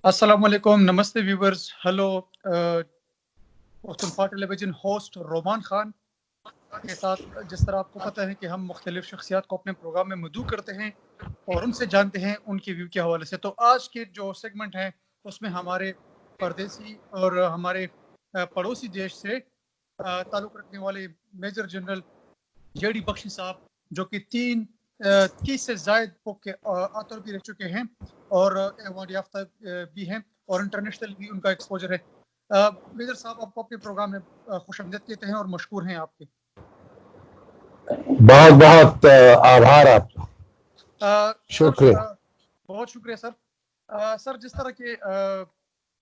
अस्सलाम वालेकुम, नमस्ते व्यूवर्स, हेलो। मुख्तलिफ टेलीविज़न होस्ट रोमान खान के साथ, जिस तरह आपको पता है कि हम मुख्तलिफ शख्सियात को अपने प्रोग्राम में मदऊ करते हैं और उनसे जानते हैं उनके व्यू के हवाले से। तो आज के जो सेगमेंट है उसमें हमारे परदेसी और हमारे पड़ोसी देश से ताल्लुक़ रखने वाले मेजर जनरल जेडी बख्शी साहब, जो कि 30 से ज़ायद बुक के ऑथर भी रह चुके हैं और अवार्ड याफ्ता भी हैं और इंटरनेशनल भी उनका एक्सपोजर है। मेजर साहब, आपको अपने प्रोग्राम में खुशामदीद कहते हैं और मशकूर हैं आपके। बहुत बहुत आभार आपका, शुक्रिया। बहुत शुक्रिया सर। सर, जिस तरह के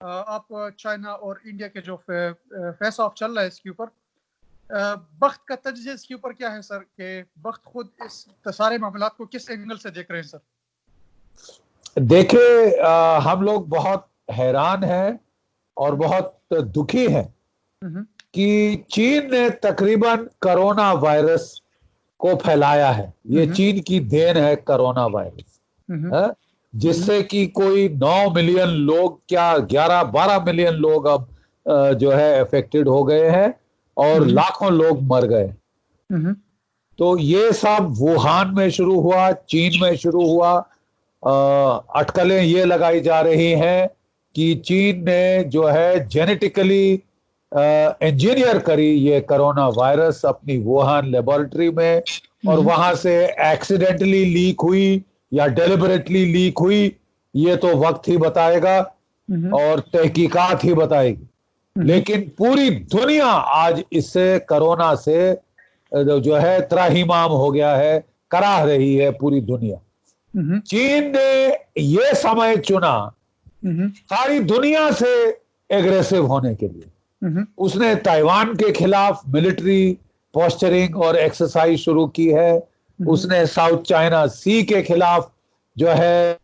आप चाइना और इंडिया के जो फेस ऑफ चल रहा है इसके ऊपर, बख्त का तज्ज़िया इसके ऊपर क्या है सर, कि बख्त खुद इस सारे मामलात को किस एंगल से देख रहे हैं सर? देखिए, हम लोग बहुत हैरान हैं और बहुत दुखी हैं कि चीन ने तकरीबन कोरोना वायरस को फैलाया है। ये चीन की देन है कोरोना वायरस, जिससे कि कोई 9 मिलियन लोग, क्या 11-12 मिलियन लोग अब जो है अफेक्टेड हो गए हैं और लाखों लोग मर गए। तो ये सब वुहान में शुरू हुआ, चीन में शुरू हुआ। अटकलें ये लगाई जा रही हैं कि चीन ने जो है जेनेटिकली इंजीनियर करी ये कोरोना वायरस अपनी वुहान लेबोरेटरी में, और वहां से एक्सीडेंटली लीक हुई या डेलिबरेटली लीक हुई, ये तो वक्त ही बताएगा और तहकीकात ही बताएगी। लेकिन पूरी दुनिया आज इससे, कोरोना से जो है त्राहिमाम हो गया है, कराह रही है पूरी दुनिया। चीन ने ये समय चुना सारी दुनिया से एग्रेसिव होने के लिए। उसने ताइवान के खिलाफ मिलिट्री पोस्चरिंग और एक्सरसाइज शुरू की है। उसने साउथ चाइना सी के खिलाफ जो है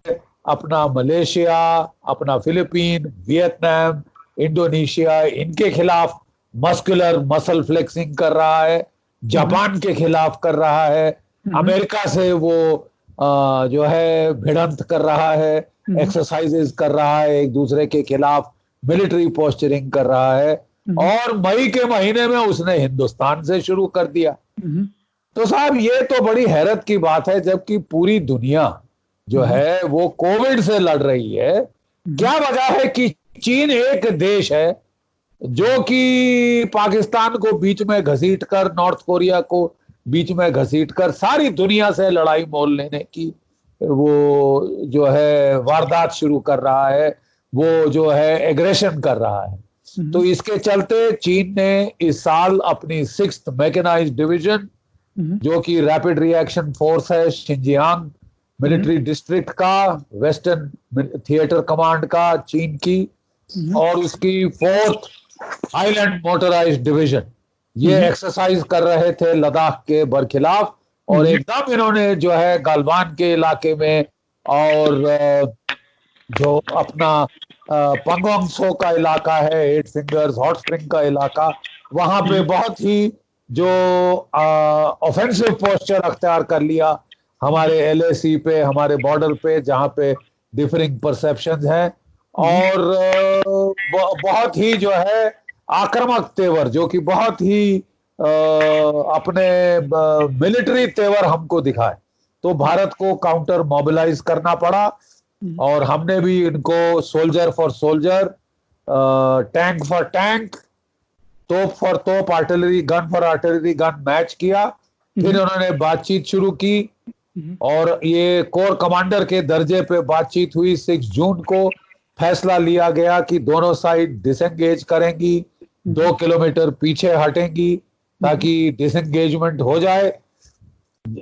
अपना मलेशिया, अपना फिलीपीन, वियतनाम, इंडोनेशिया, इनके खिलाफ मस्कुलर मसल फ्लेक्सिंग कर रहा है। जापान के खिलाफ कर रहा है। अमेरिका से वो जो है भिड़ंत कर रहा है, एक्सरसाइजेस कर रहा है, एक दूसरे के खिलाफ मिलिट्री पोस्चरिंग कर रहा है। और मई के महीने में उसने हिंदुस्तान से शुरू कर दिया। तो साहब, ये तो बड़ी हैरत की बात है, जबकि पूरी दुनिया जो है वो कोविड से लड़ रही है। क्या वजह है कि चीन एक देश है जो कि पाकिस्तान को बीच में घसीट कर, नॉर्थ कोरिया को बीच में घसीट कर सारी दुनिया से लड़ाई मोल लेने की वो जो है वारदात शुरू कर रहा है, वो जो है एग्रेशन कर रहा है। तो इसके चलते चीन ने इस साल अपनी 6th मैकेनाइज्ड डिवीजन, जो कि रैपिड रिएक्शन फोर्स है, शिनजियांग मिलिट्री डिस्ट्रिक्ट का, वेस्टर्न थिएटर कमांड का चीन की, और उसकी 4th आइलैंड मोटराइज्ड डिवीजन, ये एक्सरसाइज कर रहे थे लद्दाख के बरखिलाफ। और एकदम इन्होंने जो है गालवान के इलाके में और जो अपना पंगोंग सो का इलाका है, 8 फिंगर्स हॉट स्प्रिंग का इलाका, वहां पे बहुत ही जो ऑफेंसिव पोस्चर अख्तियार कर लिया हमारे LAC पे, हमारे बॉर्डर पे, जहां पे डिफरिंग परसेप्शंस हैं। और बहुत ही जो है आक्रामक तेवर, जो कि बहुत ही अपने मिलिट्री तेवर हमको दिखाए, तो भारत को काउंटर मोबिलाइज करना पड़ा। और हमने भी इनको soldier for soldier, tank for tank, तोप फॉर तोप, artillery gun for artillery gun match किया। फिर उन्होंने बातचीत शुरू की और ये कोर कमांडर के दर्जे पे बातचीत हुई। 6 जून को फैसला लिया गया कि दोनों साइड डिसएंगेज करेंगी, 2 किलोमीटर पीछे हटेंगी ताकि डिसएंगेजमेंट हो जाए।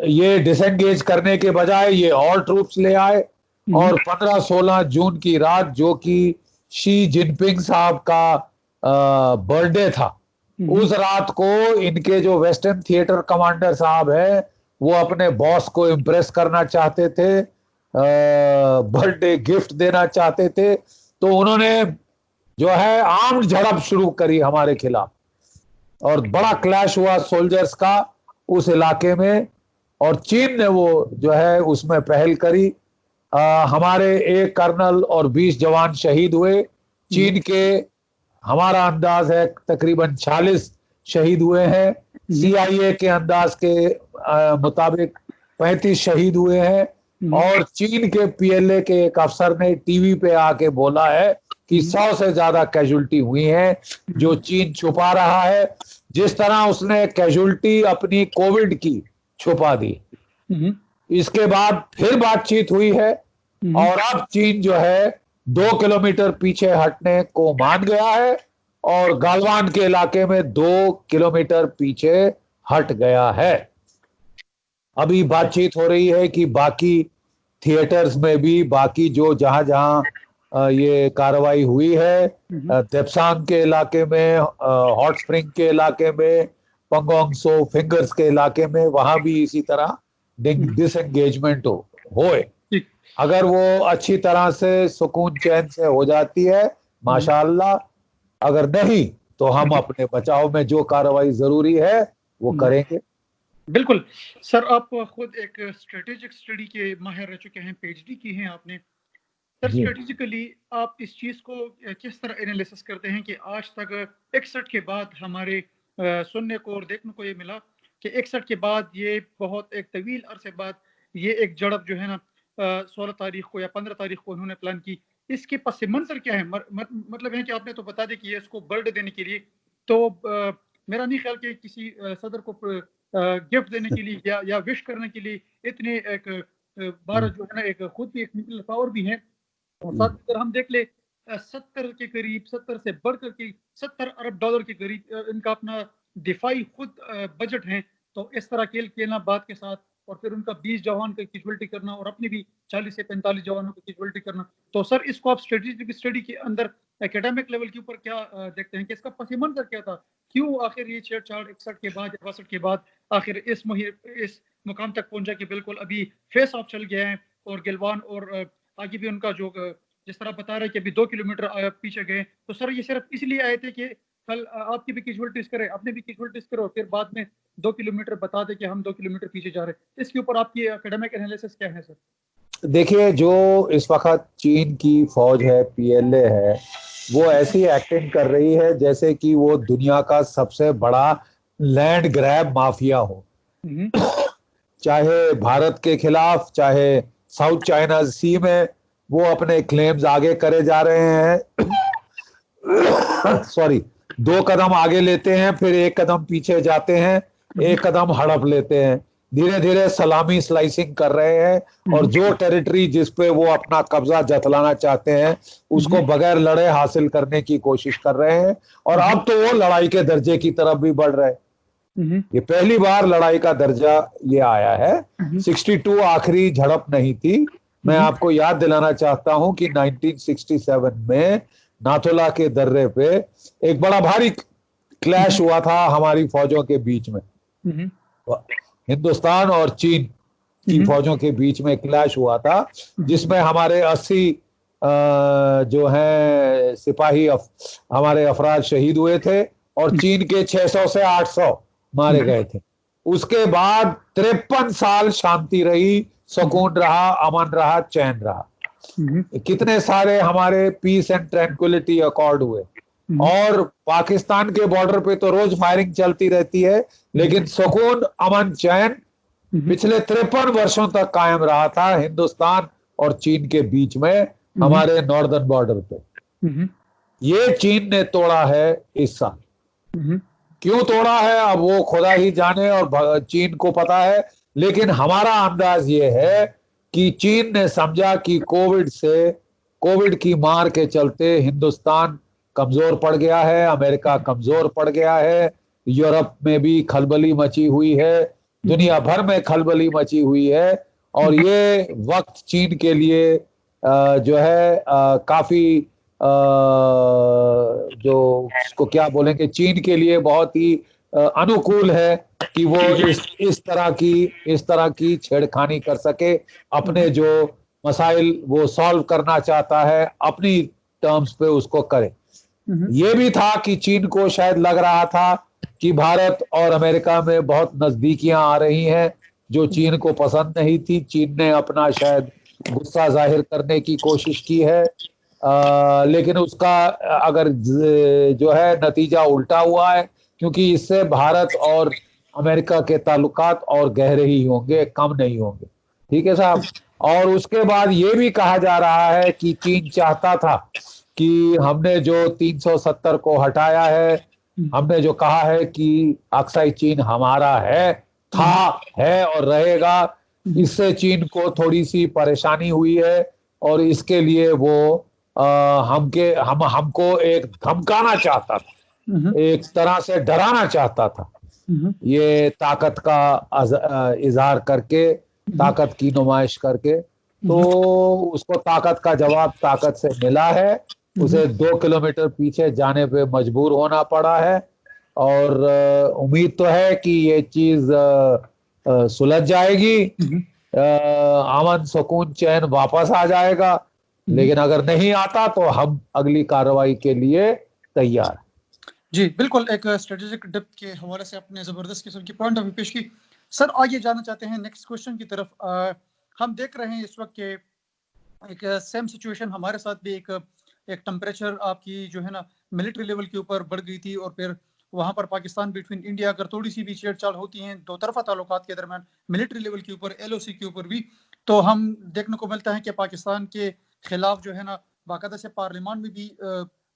ये डिसएंगेज करने के बजाय ये और ट्रूप्स ले आए और 15-16 जून की रात, जो कि शी जिनपिंग साहब का बर्थडे था, उस रात को इनके जो वेस्टर्न थिएटर कमांडर साहब है, वो अपने बॉस को इम्प्रेस करना चाहते थे, बर्थडे गिफ्ट देना चाहते थे। तो उन्होंने जो है आर्म्ड झड़प शुरू करी हमारे खिलाफ और बड़ा क्लैश हुआ सोल्जर्स का उस इलाके में, और चीन ने वो जो है उसमें पहल करी। हमारे एक कर्नल और 20 जवान शहीद हुए। चीन के हमारा अंदाज है तकरीबन 40 शहीद हुए हैं। CIA के अंदाज के मुताबिक 35 शहीद हुए हैं। और चीन के PLA के एक अफसर ने टीवी पे आके बोला है कि 100 से ज्यादा कैजुअल्टी हुई हैं, जो चीन छुपा रहा है, जिस तरह उसने कैजुअल्टी अपनी कोविड की छुपा दी। इसके बाद फिर बातचीत हुई है और अब चीन जो है 2 किलोमीटर पीछे हटने को मान गया है और गलवान के इलाके में 2 किलोमीटर पीछे हट गया है। अभी बातचीत हो रही है कि बाकी थिएटर्स में भी, बाकी जो जहां जहां ये कार्रवाई हुई है, तेपसांग के इलाके में, हॉट स्प्रिंग के इलाके में, पंगोंग सो फिंगर्स के इलाके में, वहां भी इसी तरह डिसएंगेजमेंट होए। अगर वो अच्छी तरह से सुकून चैन से हो जाती है माशाअल्लाह, अगर नहीं तो हम अपने बचाव में जो कार्रवाई जरूरी है वो करेंगे। बिल्कुल सर, आप खुद एक स्ट्रेटेजिक स्टडी के माहिर रह चुके हैं, PhD की हैं आपने। सर स्ट्रेटेजिकली आप इस चीज को किस तरह एनालिसिस करते हैं कि आज तक 61 के बाद हमारे सुनने को और देखने को ये मिला कि 61 के बाद ये बहुत एक तवील अरसे बाद ये एक झड़प जो है ना 16 तारीख को या 15 तारीख को उन्होंने प्लान की। इसके पस मंजर क्या है? मतलब है कि आपने तो बता दें कि ये इसको बर्ड देने के लिए, तो मेरा नहीं ख्याल कि किसी सदर को गिफ्ट देने के लिए या विश करने के लिए इतने एक भारत जो है ना एक खुद भी एक न्यूक्लियर पावर भी है। और साथ अगर हम देख ले 70 के करीब, 70 से बढ़कर के 70 अरब डॉलर के करीब इनका अपना दिफाई खुद बजट है। तो इस तरह खेल खेलना बात के साथ और फिर उनका 20 जवान की कैजुअल्टी करना और अपनी भी 40 से 45 जवानों की कैजुअल्टी करना, तो सर इसको आप स्ट्रेटेजिक स्टडी के अंदर एकेडमिक लेवल के ऊपर क्या देखते हैं कि इसका पस मंजर क्या था? क्यों आखिर ये छेड़छाड़ 61 के बाद, 62 के बाद आखिर इस मुकाम तक पहुंचा कि बिल्कुल अभी फेस ऑफ चल गया है और गिलवान और आगे भी उनका जो जिस तरह बता रहे हैं कि अभी 2 किलोमीटर पीछे गए, तो सर ये सिर्फ इसलिए आए थे कि कल आपकी भी कैजुअल्टीज करें, अपने भी कैजुअल्टीज करो, फिर बाद में 2 किलोमीटर बता दे कि हम 2 किलोमीटर पीछे जा रहे हैं। इसके ऊपर आपकी एकेडमिक एनालिसिस क्या है सर? देखिए, जो इस वक्त चीन की फौज है, PLA है, वो ऐसी एक्टिंग कर रही है जैसे कि वो दुनिया का सबसे बड़ा लैंड ग्रैब माफिया हो। चाहे भारत के खिलाफ, चाहे साउथ चाइना सी में वो अपने क्लेम्स आगे करे जा रहे हैं। सॉरी, 2 कदम आगे लेते हैं, फिर 1 कदम पीछे जाते हैं, 1 कदम हड़प लेते हैं, धीरे धीरे सलामी स्लाइसिंग कर रहे हैं और जो टेरिटरी जिस पे वो अपना कब्जा जतलाना चाहते हैं उसको बगैर लड़े हासिल करने की कोशिश कर रहे हैं। और अब तो वो लड़ाई के दर्जे की तरफ भी बढ़ रहे हैं। ये पहली बार लड़ाई का दर्जा ये आया है। 62 आखिरी झड़प नहीं थी। मैं आपको याद दिलाना चाहता हूं कि 1967 में नाथुला के दर्रे पे एक बड़ा भारी क्लैश हुआ था हमारी फौजों के बीच में। हिंदुस्तान और चीन की फौजों के बीच में क्लैश हुआ था, जिसमें हमारे 80 जो हैं सिपाही हमारे अफराद शहीद हुए थे और चीन के 600 से 800 मारे गए थे। उसके बाद 53 साल शांति रही, सुकून रहा, अमन रहा, चैन रहा। कितने सारे हमारे पीस एंड ट्रैंक्विलिटी अकॉर्ड हुए और पाकिस्तान के बॉर्डर पे तो रोज फायरिंग चलती रहती है, लेकिन सुकून, अमन, चैन पिछले 53 वर्षों तक कायम रहा था हिंदुस्तान और चीन के बीच में, हमारे नॉर्दर्न बॉर्डर पे। ये चीन ने तोड़ा है इस साल। क्यों तोड़ा है अब वो खुदा ही जाने और चीन को पता है, लेकिन हमारा अंदाज ये है कि चीन ने समझा कि कोविड की मार के चलते हिंदुस्तान कमजोर पड़ गया है, अमेरिका कमजोर पड़ गया है, यूरोप में भी खलबली मची हुई है, दुनिया भर में खलबली मची हुई है और ये वक्त चीन के लिए जो है काफी जो उसको क्या बोलेंगे, चीन के लिए बहुत ही अनुकूल है कि वो इस तरह की छेड़खानी कर सके, अपने जो मसाइल वो सॉल्व करना चाहता है अपनी टर्म्स पे उसको करे। ये भी था कि चीन को शायद लग रहा था कि भारत और अमेरिका में बहुत नजदीकियां आ रही हैं जो चीन को पसंद नहीं थी। चीन ने अपना शायद गुस्सा जाहिर करने की कोशिश की है, लेकिन उसका अगर जो है नतीजा उल्टा हुआ है, क्योंकि इससे भारत और अमेरिका के ताल्लुकात और गहरे ही होंगे, कम नहीं होंगे। ठीक है साहब। और उसके बाद ये भी कहा जा रहा है कि चीन चाहता था कि हमने जो 370 को हटाया है, हमने जो कहा है कि अक्साई चीन हमारा है, था, है और रहेगा, इससे चीन को थोड़ी सी परेशानी हुई है और इसके लिए वो हमको एक धमकाना चाहता था, एक तरह से डराना चाहता था, ये ताकत का इजहार करके, ताकत की नुमाइश करके। तो उसको ताकत का जवाब ताकत से मिला है, उसे 2 किलोमीटर पीछे जाने पे मजबूर होना पड़ा है। और उम्मीद तो है कि ये चीज सुलझ जाएगी, अमन सुकून चैन वापस आ जाएगा। लेकिन अगर नहीं आता तो हम अगली कार्रवाई के लिए तैयार हैं। जी बिल्कुल, एक स्ट्रेटेजिक डेप्थ के हवाले से आपने जबरदस्त किस्म की पॉइंट ऑफ व्यू पेश की। सर आगे जाना चाहते हैं नेक्स्ट क्वेश्चन की तरफ। हम देख रहे हैं इस वक्त के एक सेम सिचुएशन हमारे साथ भी, एक टेम्परेचर आपकी जो है ना मिलिट्री लेवल के ऊपर बढ़ गई थी, और फिर वहां पर पाकिस्तान बिटवीन इंडिया अगर थोड़ी सी भी छेड़छाड़ होती है दो तरफा ताल्लुकात के दरमियान, मिलिट्री लेवल के ऊपर, एलओसी के ऊपर भी, तो हम देखने को मिलता है कि पाकिस्तान के खिलाफ जो है ना बाकायदा से पार्लियामान में भी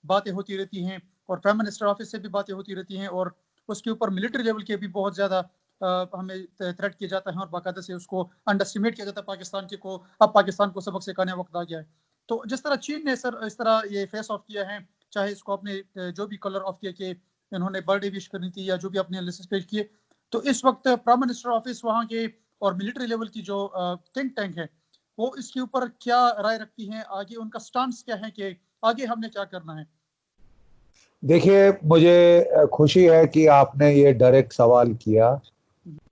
बातें होती रहती हैं, और प्राइम मिनिस्टर ऑफिस से भी बातें होती रहती हैं, और उसके ऊपर मिलिट्री लेवल के भी बहुत ज़्यादा हमें थ्रेट किया जाता है, और बाकायदा से उसको अंडरस्टिमेट किया जाता है पाकिस्तान के को। अब पाकिस्तान को सबक सिखाने वक्त आ गया है। तो जिस तरह चीन ने सर इस तरह ये फेस ऑफ किया है, चाहे इसको अपने जो भी कलर ऑफ किया कि इन्होंने बर्थडे विश करनी थी या जो भी अपने एनालिसिस पेश किए, तो इस वक्त प्राइम मिनिस्टर ऑफिस वहाँ के और मिलिट्री लेवल की जो थिंक टैंक है वो इसके ऊपर क्या राय रखती हैं, आगे उनका स्टांस क्या है कि आगे हमने क्या करना है? देखिए, मुझे खुशी है कि आपने ये डायरेक्ट सवाल किया,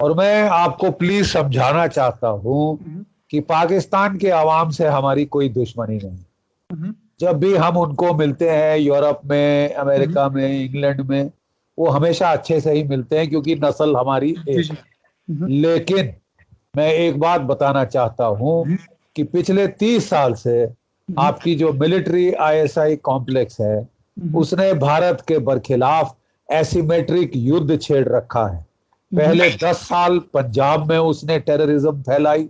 और मैं आपको प्लीज समझाना चाहता हूँ कि पाकिस्तान के अवाम से हमारी कोई दुश्मनी नहीं। जब भी हम उनको मिलते हैं यूरोप में, अमेरिका में, इंग्लैंड में, वो हमेशा अच्छे से ही मिलते हैं क्योंकि नस्ल हमारी एक है। लेकिन मैं एक बात बताना चाहता हूँ कि पिछले 30 साल से आपकी जो मिलिट्री आईएसआई कॉम्प्लेक्स है उसने भारत के बरखिलाफ एसिमेट्रिक युद्ध छेड़ रखा है। पहले 10 साल पंजाब में उसने टेररिज्म फैलाई,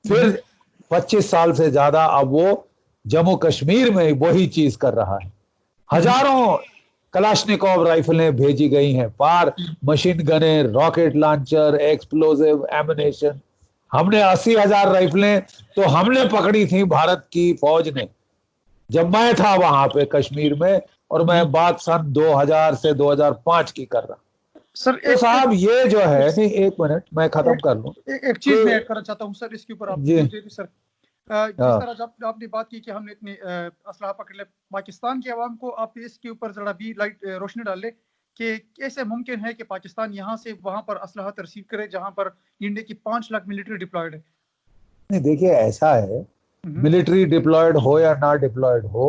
फिर 25 साल से ज्यादा अब वो जम्मू कश्मीर में वही चीज कर रहा है। हजारों कलाशनिकोव राइफलें भेजी गई हैं पार, मशीन गने, रॉकेट लॉन्चर, एक्सप्लोजिव एमिनेशन। हमने 80,000 राइफलें तो हमने पकड़ी थी भारत की फौज ने जब मैं था वहां पे कश्मीर में, और मैं बात सन 2000 से 2005 की कर रहा। सर तो साहब ये जो है, नहीं एक मिनट मैं खत्म कर लूं। एक चीज मैं ऐड करना चाहता हूँ सर इसके ऊपर। आप जी सर, जिस तरह जब आपने बात की कि हमने इतने असलाह पकड़ ले, पाकिस्तान के अवाम को आप इसके ऊपर जरा भी लाइट रोशनी डाल ले कि कैसे मुमकिन है कि पाकिस्तान यहाँ से वहां पर असलाह तरसील करे जहां पर इंडिया की 5 लाख मिलिट्री डिप्लॉयड है। नहीं देखिए, ऐसा है, मिलिट्री डिप्लॉयड हो या ना डिप्लॉयड हो,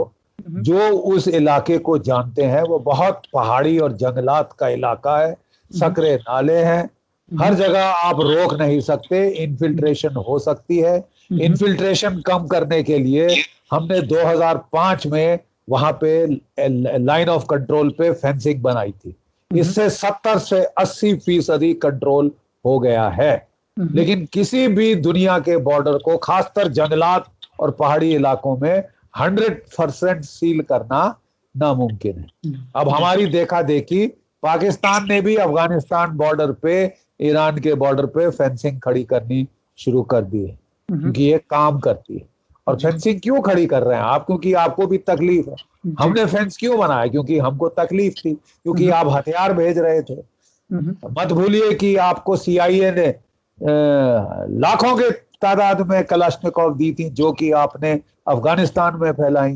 जो उस इलाके को जानते हैं वो बहुत पहाड़ी और जंगलात का इलाका है, सकरे नाले हैं, हर जगह आप रोक नहीं सकते, इन्फिल्ट्रेशन हो सकती है। इन्फिल्ट्रेशन कम करने के लिए हमने 2005 में वहां पे लाइन ऑफ कंट्रोल पे फेंसिंग बनाई थी, इससे 70 से 80% कंट्रोल हो गया है। लेकिन किसी भी दुनिया के बॉर्डर को, खासकर जंगलात और पहाड़ी इलाकों में 100% सील करना नामुमकिन है। अब हमारी देखा देखी पाकिस्तान ने भी अफगानिस्तान बॉर्डर पे, ईरान के बॉर्डर पे फेंसिंग खड़ी करनी शुरू कर दी है, क्योंकि ये काम करती है। और फेंसिंग क्यों खड़ी कर रहे हैं आप? क्योंकि आपको भी तकलीफ है। हमने फेंस क्यों बनाया? क्योंकि हमको तकलीफ थी, क्योंकि आप हथियार भेज रहे थे। मत भूलिए कि आपको सीआईए ने लाखों के तादाद में कलाशनिकोव दी थी, जो कि आपने अफगानिस्तान में फैलाई।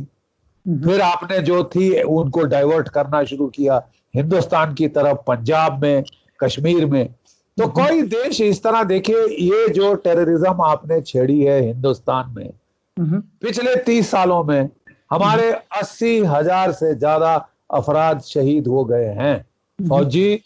फिर आपने जो थी उनको डाइवर्ट करना शुरू किया हिंदुस्तान की तरफ, पंजाब में, कश्मीर में। तो कोई देश इस तरह, देखिए ये जो टेररिज्म आपने छेड़ी है हिंदुस्तान में, पिछले 30 सालों में हमारे 80,000 से ज्यादा अफराद शहीद हो गए हैं, फौजी,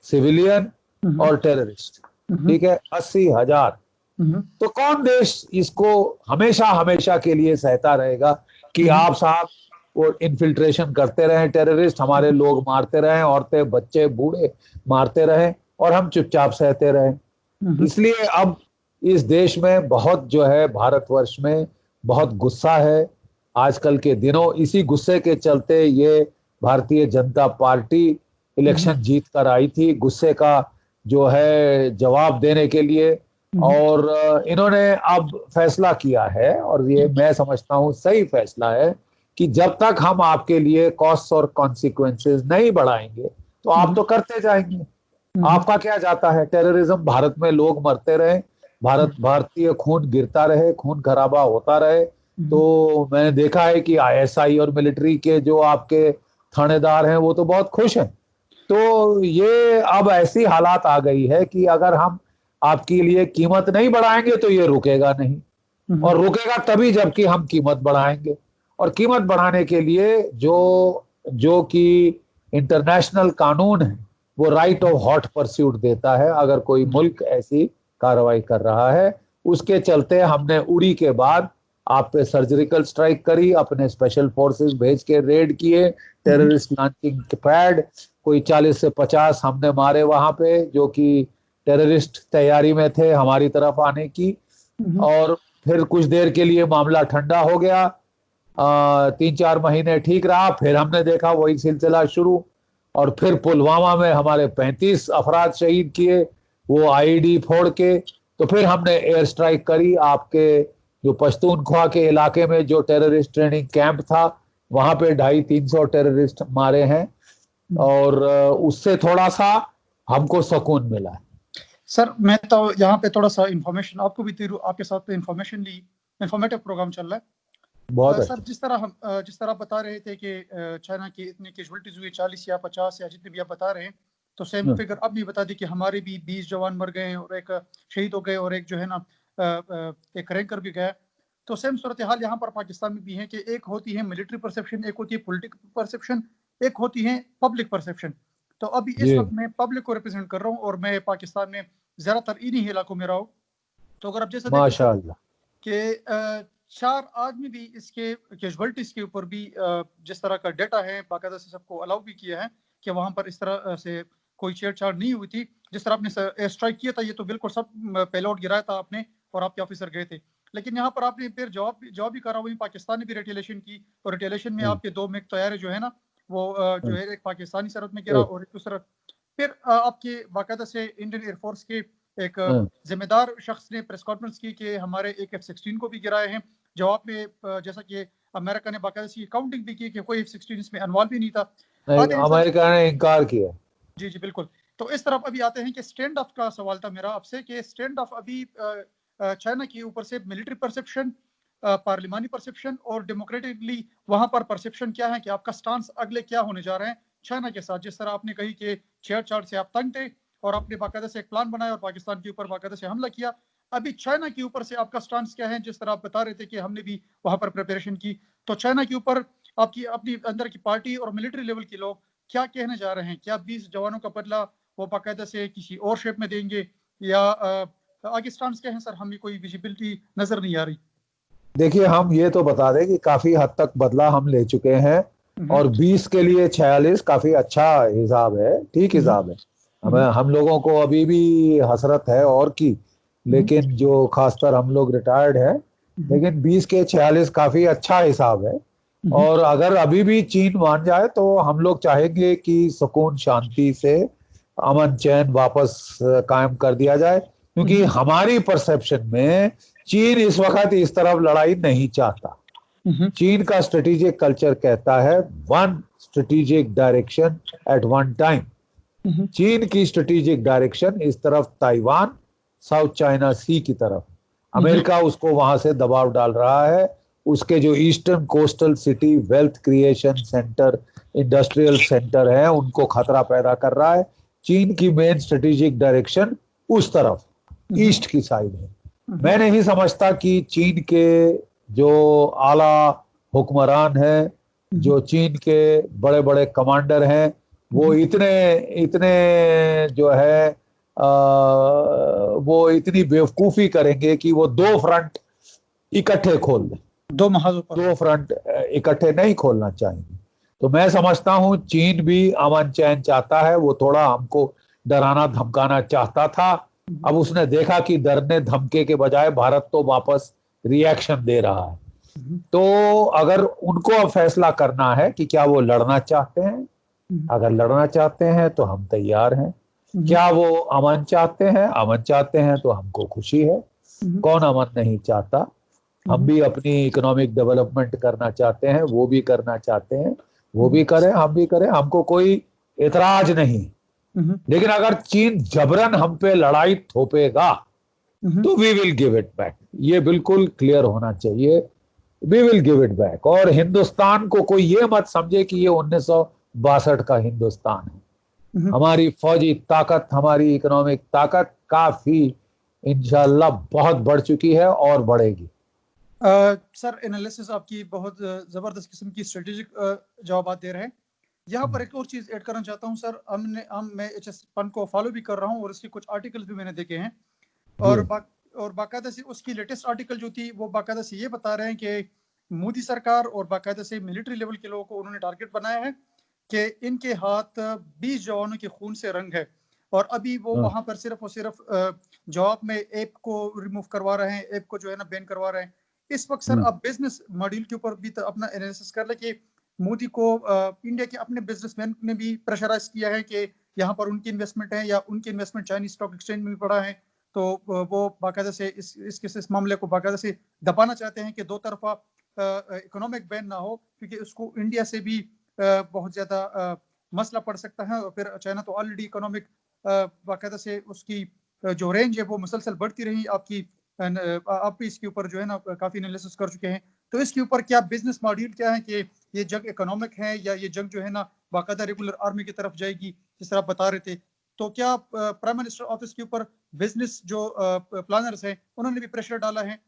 सिविलियन और टेररिस्ट। ठीक है, 80,000। तो कौन देश इसको हमेशा हमेशा के लिए सहता रहेगा कि आप साहब वो इन्फिल्ट्रेशन करते रहें, टेररिस्ट हमारे लोग मारते रहें, औरतें बच्चे बूढ़े मारते रहें और हम चुपचाप सहते रहें। इसलिए अब इस देश में बहुत जो है, भारतवर्ष में बहुत गुस्सा है आजकल के दिनों। इसी गुस्से के चलते ये भारतीय जनता पार्टी इलेक्शन जीत कर आई थी, गुस्से का जो है जवाब देने के लिए। और इन्होंने अब फैसला किया है, और ये मैं समझता हूँ सही फैसला है, कि जब तक हम आपके लिए कॉस्ट और कॉन्सिक्वेंसेस नहीं बढ़ाएंगे तो आप तो करते जाएंगे। आपका क्या जाता है, टेररिज्म भारत में लोग मरते रहे, भारतीय खून गिरता रहे, खून खराबा होता रहे। तो मैंने देखा है कि आईएसआई और मिलिट्री के जो आपके थानेदार हैं वो तो बहुत खुश हैं। तो ये अब ऐसी हालात आ गई है कि अगर हम आपके लिए कीमत नहीं बढ़ाएंगे तो ये रुकेगा नहीं, और रुकेगा तभी जबकि हम कीमत बढ़ाएंगे। और कीमत बढ़ाने के लिए जो कि इंटरनेशनल कानून है वो राइट ऑफ हॉट परस्यूट देता है। अगर कोई मुल्क ऐसी कार्रवाई कर रहा है, उसके चलते हमने उड़ी के बाद आप पे सर्जिकल स्ट्राइक करी, अपने स्पेशल फोर्सेस भेज के रेड किए, टेररिस्ट लॉन्चिंग पैड कोई 40 से 50 हमने मारे वहां पे, जो कि टेररिस्ट तैयारी में थे हमारी तरफ आने की। और फिर कुछ देर के लिए मामला ठंडा हो गया, 3-4 महीने ठीक रहा, फिर हमने देखा वही सिलसिला शुरू। और फिर पुलवामा में हमारे 35 अफराद शहीद किए वो आईडी फोड़ के। तो फिर हमने एयर स्ट्राइक करी आपके जो पश्तूनख्वा के इलाके में जो टेररिस्ट ट्रेनिंग कैंप था, वहां पे 250-300 टेररिस्ट मारे हैं, और उससे थोड़ा सा हमको सुकून मिला है। सर मैं तो यहाँ पे थोड़ा सा इंफॉर्मेशन आपको भी दे दूं, आपके साथ तो इंफॉर्मेशन ली, इंफॉर्मेटिव प्रोग्राम चल रहा है बहुत सर। जिस तरह बता रहे थे कि चाइना की इतनी कैजुअलिटीज हुई 40 या 50 या जितने भी आप बता रहे हैं, तो सेम फिगर अब भी बता दी कि हमारे भी 20 जवान मर गए और एक शहीद हो गए और एक जो है ना एक रैंकर भी गया। तो सेम सूरत हाल यहाँ पर पाकिस्तान में भी है कि एक होती है मिलिट्री परसेप्शन, एक होती है पॉलिटिकल परसेप्शन, एक होती है पब्लिक परसेप्शन। तो अभी इस वक्त मैं पब्लिक को रिप्रेजेंट कर रहा हूँ और मैं पाकिस्तान में ज्यादातर इन्हीं इलाकों में रहा हूँ। तो अगर आप जैसा माशाअल्लाह कि 4 आदमी भी इसके कैजुअलिटीज के ऊपर भी जिस तरह का डेटा है बाकायदा से सबको अलाउ भी किया है कि वहां पर इस तरह से कोई छेड़छाड़ नहीं हुई थी। जिस तरह आपने एयर स्ट्राइक किया था ये तो बिल्कुल सब पेलोड गिराया था आपने और आपके ऑफिसर गए थे, लेकिन यहाँ पर आपने फिर जवाब भी करा, वही पाकिस्तान ने भी रिटेलिएशन की और रिटेलिएशन में आपके 2 मिग तैयारे जो है ना वो जो है एक पाकिस्तानी सरहद में गिरा और एक दूसरा फिर आपके बाकायदा से इंडियन एयरफोर्स के एक जिम्मेदार शख्स ने प्रेस कॉन्फ्रेंस की कि हमारे एक F-16 को भी गिराए हैं। जवाब में जैसा कि अमेरिका ने बाकायदा से काउंटिंग भी की कि कोई F-16 इसमें इन्वॉल्व भी नहीं था। अमेरिका ने इनकार किया। जी जी बिल्कुल। तो इस तरफ अभी आते हैं कि स्टैंड ऑफ का सवाल था मेरा आपसे कि स्टैंड ऑफ अभी चाइना के ऊपर से मिलिट्री परसेप्शन, पार्लिमानी परसेप्शन और डेमोक्रेटिकली वहां पर परसेप्शन क्या है कि आपका स्टांस अगले क्या होने जा रहे हैं चाइना के साथ। जिस तरह आपने कही कि छेड़छाड़ से आप तंग थे और आपने बाकायदा से एक प्लान बनाया और पाकिस्तान के ऊपर बाकायदा से हमला किया, अभी चाइना के ऊपर से आपका स्टांस क्या है? जिस तरह आप बता रहे थे कि हमने भी वहां पर प्रिपरेशन की, तो चाइना के ऊपर आपकी अपनी अंदर की पार्टी और मिलिट्री लेवल के लोग क्या कहने जा रहे हैं? क्या 20 जवानों का बदला वो बाकायदा से किसी और शेप में देंगे या आगे स्टांस क्या है सर? हमें कोई विजिबिलिटी नजर नहीं आ रही। देखिए हम ये तो बता दें कि काफी हद तक बदला हम ले चुके हैं और 20 के लिए 46 काफी अच्छा हिसाब है, ठीक हिसाब है। हमें हम लोगों को अभी भी हसरत है और की, लेकिन जो खासकर हम लोग रिटायर्ड है, लेकिन 20 के 46 काफी अच्छा हिसाब है। और अगर अभी भी चीन मान जाए तो हम लोग चाहेंगे कि सुकून शांति से अमन चैन वापस कायम कर दिया जाए, क्योंकि हमारी परसेप्शन में चीन इस वक्त इस तरफ लड़ाई नहीं चाहता। चीन का स्ट्रेटेजिक कल्चर कहता है one strategic direction at one time. चीन की स्ट्रेटेजिक डायरेक्शन इस तरफ ताइवान, साउथ चाइना सी की तरफ। अमेरिका उसको वहां से दबाव डाल रहा है। उसके जो eastern coastal city wealth creation centre, industrial centre है, उनको खतरा पैदा कर रहा है। चीन की मेन स्ट्रेटेजिक डायरेक्शन उस तरफ ईस्ट की साइड है। मैं नहीं समझता कि चीन के जो आला हुक्मरान हैं, जो चीन के बड़े बड़े कमांडर हैं, वो इतने जो है वो इतनी बेवकूफी करेंगे कि वो दो फ्रंट इकट्ठे खोल दें। दो महाजों पर दो फ्रंट इकट्ठे नहीं खोलना चाहेंगे। तो मैं समझता हूं चीन भी अमन चैन चाहता है, वो थोड़ा हमको डराना धमकाना चाहता था। अब उसने देखा कि डरने धमके के बजाय भारत तो वापस रिएक्शन दे रहा है। तो अगर उनको अब फैसला करना है कि क्या वो लड़ना चाहते हैं, अगर लड़ना चाहते हैं तो हम तैयार हैं। क्या वो अमन चाहते हैं? अमन चाहते हैं तो हमको खुशी है। कौन अमन नहीं चाहता? हम भी अपनी इकोनॉमिक डेवलपमेंट करना चाहते हैं, वो भी करना चाहते हैं, वो भी करें हम भी करें, हमको कोई एतराज नहीं। लेकिन अगर चीन जबरन हम पे लड़ाई थोपेगा तो we will give it back. ये बिल्कुल क्लियर होना चाहिए, we will give it back. और हिंदुस्तान को कोई ये मत समझे कि ये 1962 का हिंदुस्तान है। हमारी फौजी ताकत, हमारी इकोनॉमिक ताकत काफी इंशाल्लाह बहुत बढ़ चुकी है और बढ़ेगी। सर एनालिसिस आपकी बहुत जबरदस्त किस्म की स्ट्रेटेजिक जवाब दे रहे हैं। यहाँ पर एक और चीज ऐड करना चाहता हूँ सर। मैं HS पन को फॉलो भी कर रहा हूँ और उसके कुछ आर्टिकल्स भी मैंने देखे हैं और बाकायदा से उसकी लेटेस्ट आर्टिकल जो थी वो बाकायदा से ये बता रहे हैं कि मोदी सरकार और बाकायदा से मिलिट्री लेवल के लोगों को उन्होंने टारगेट बनाया है कि इनके हाथ 20 जवानों के खून से रंग है और अभी वो वहां पर सिर्फ और सिर्फ जवाब में ऐप को रिमूव करवा रहे हैं, ऐप को जो है ना बैन करवा रहे हैं। इस वक्त सर आप बिजनेस मॉड्यूल के ऊपर भी तो अपना एनालिसिस कर ले कि मोदी को इंडिया के अपने बिजनेसमैन ने भी प्रेशराइज किया है कि यहाँ पर उनकी इन्वेस्टमेंट है या उनकी इन्वेस्टमेंट चाइनीज स्टॉक एक्सचेंज में भी पड़ा है, तो वो बाकायदा से इस मामले को बाकायदा से दबाना चाहते हैं कि दो तरफा इकोनॉमिक बैन ना हो, क्योंकि उसको इंडिया से भी बहुत ज्यादा मसला पड़ सकता है। और फिर चाइना तो ऑलरेडी इकोनॉमिक बाकायदा से उसकी जो रेंज है वो मुसलसल बढ़ती रही। आप भी इसके ऊपर जो है ना काफी एनालिसिस कर चुके हैं, तो इसके ऊपर क्या बिजनेस मॉड्यूल क्या है कि ये जंग इकोनॉमिक है या ये जंग जो है ना बाकायदा रेगुलर आर्मी की तरफ जाएगी जिस तरह आप बता रहे थे? तो क्या प्राइम मिनिस्टर ऑफिस के ऊपर बिजनेस जो प्लानर्स हैं उन्होंने भी प्रेशर डाला है?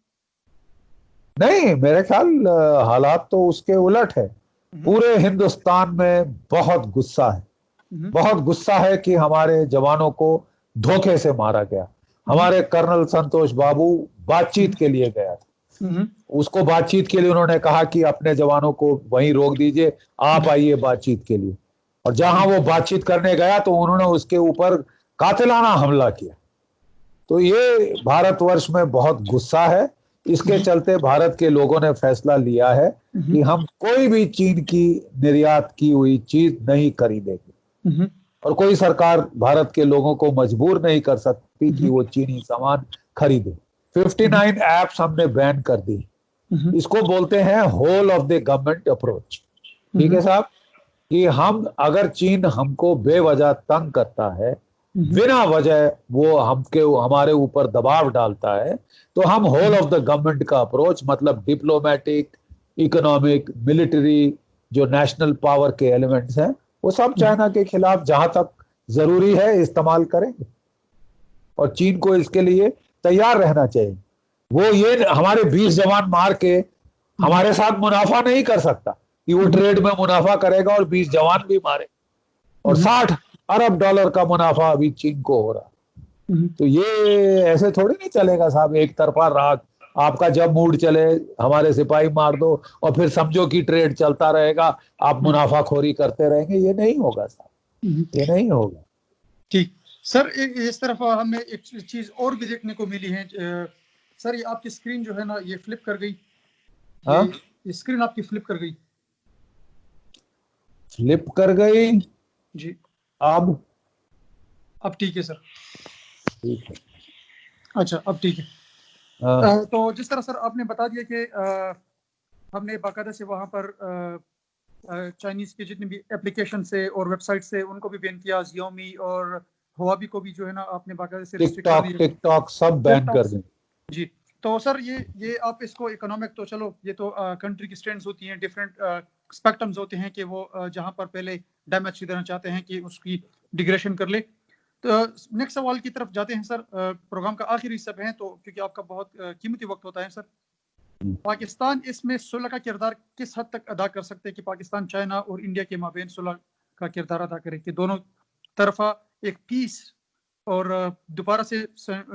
नहीं, मेरे ख्याल हालात तो उसके उलट है। पूरे हिंदुस्तान में बहुत गुस्सा है, बहुत गुस्सा है कि हमारे जवानों को धोखे से मारा गया। हमारे कर्नल संतोष बाबू बातचीत के लिए गया था, उसको बातचीत के लिए उन्होंने कहा कि अपने जवानों को वहीं रोक दीजिए, आप आइए बातचीत के लिए। और जहां वो बातचीत करने गया तो उन्होंने उसके ऊपर कातिलाना हमला किया। तो ये भारतवर्ष में बहुत गुस्सा है। इसके चलते भारत के लोगों ने फैसला लिया है कि हम कोई भी चीन की निर्यात की हुई चीज नहीं खरीदेंगे और कोई सरकार भारत के लोगों को मजबूर नहीं कर सकती कि वो चीनी सामान खरीदे। 59 एप्स हमने बैन कर दी। इसको बोलते हैं whole of the government approach. ठीक है साहब, कि हम अगर चीन हमको बेवजह तंग करता है, बिना वजह वो हमारे ऊपर दबाव डालता है, तो हम होल ऑफ द गवर्नमेंट का अप्रोच, मतलब डिप्लोमेटिक, इकोनॉमिक, मिलिट्री, जो नेशनल पावर के एलिमेंट्स हैं, वो सब चाइना के खिलाफ जहां तक जरूरी है इस्तेमाल करेंगे। और चीन को इसके लिए तैयार रहना चाहिए। वो ये हमारे 20 जवान मार के हमारे साथ मुनाफा नहीं कर सकता कि वो ट्रेड में मुनाफा करेगा और 20 जवान भी मारे, और 60 अरब डॉलर का मुनाफा अभी चीन को हो रहा। तो ये ऐसे थोड़ी नहीं चलेगा साहब, एक तरफा राग। आपका जब मूड चले हमारे सिपाही मार दो और फिर समझो कि ट्रेड चलता रहेगा, आप मुनाफाखोरी करते रहेंगे। ये नहीं होगा साहब, ये नहीं होगा। ठीक सर, इस तरफ हमें एक चीज और भी देखने को मिली है सर। ये आपकी स्क्रीन जो है ना ये फ्लिप कर गई। ये स्क्रीन आपकी फ्लिप कर गई। फ्लिप कर गई जी। अब ठीक है सर। ठीक है, अच्छा अब ठीक है। तो जिस तरह सर आपने बता दिया कि हमने बाकायदा से वहां पर चाइनीज के जितने भी एप्लीकेशन से और वेबसाइट से उनको भी बैन किया। Xiaomi और Huawei को भी जो है ना आपने बाकायदा से रिस्ट्रिक्ट कर दिया। टिकटॉक सब बैन कर दें। जी। तो सर ये आप इसको इकोनॉमिक, तो चलो ये तो कंट्री की स्ट्रेंथ्स होती हैं, डिफरेंट स्पेक्ट्रम्स होते हैं कि वो जहां पर पहले डैमेज की देना चाहते हैं कि उसकी डिग्रेशन कर ले। तो नेक्स्ट सवाल की तरफ जाते हैं सर। प्रोग्राम का आखिरी हिस्सा है तो क्योंकि आपका बहुत कीमती वक्त होता है सर। पाकिस्तान इसमें सुलह का किरदार किस हद तक अदा कर सकते हैं कि पाकिस्तान चाइना और इंडिया के माबेन सुलह का किरदार अदा करे कि दोनों तरफा एक पीस और दोबारा से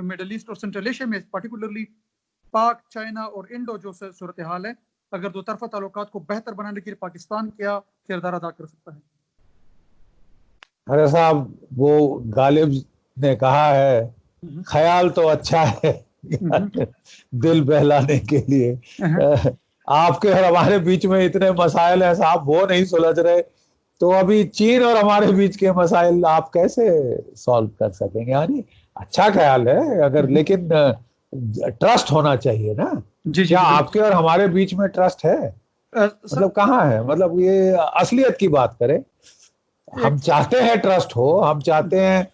मिडल ईस्ट और सेंट्रल एशिया में पर्टिकुलरली पाक, चाइना और इंडो जो सूरत हाल है, अगर दो तरफा ताल्लुकात को बेहतर बनाने के लिए पाकिस्तान क्या किरदार अदा कर सकता है? अरे साहब, वो गालिब ने कहा है, ख्याल तो अच्छा है दिल बहलाने के लिए। आपके और हमारे बीच में इतने मसाइल हैं साहब, वो नहीं सुलझ रहे, तो अभी चीन और हमारे बीच के मसाइल आप कैसे सॉल्व कर सकेंगे? यानी अच्छा ख्याल है अगर, लेकिन ट्रस्ट होना चाहिए ना। जी क्या आपके और हमारे बीच में ट्रस्ट है? मतलब कहाँ है? मतलब ये असलियत की बात करें। हम चाहते हैं ट्रस्ट हो, हम चाहते हैं